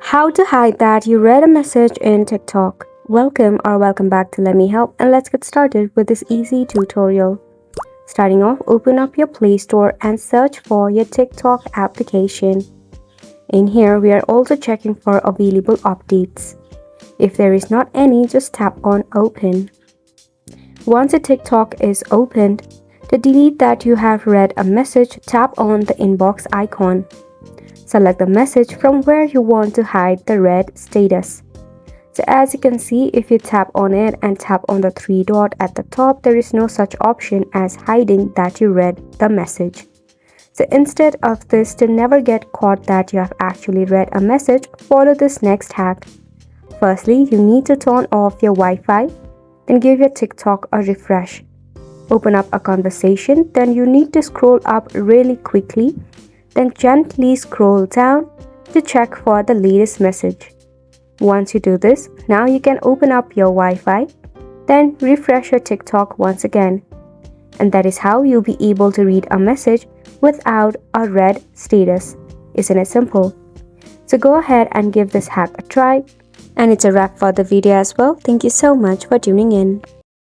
How to hide that you read a message in TikTok. Welcome back to Let Me Help, and let's get started with this easy tutorial. Starting off, open up your Play Store and search for your TikTok application. In here, we are also checking for available updates. If there is not any, just tap on Open. Once a TikTok is opened, to delete that you have read a message, tap on the inbox icon. Select the message from where you want to hide the read status. So as you can see, if you tap on it and tap on the three dot at the top, there is no such option as hiding that you read the message. So instead of this, to never get caught that you have actually read a message, follow this next hack. Firstly, you need to turn off your Wi-Fi, then give your TikTok a refresh. Open up a conversation, then you need to scroll up really quickly, then gently scroll down to check for the latest message. Once you do this, now you can open up your Wi-Fi, then refresh your TikTok once again. And that is how you'll be able to read a message without a read status. Isn't it simple? So go ahead and give this hack a try. And it's a wrap for the video as well. Thank you so much for tuning in.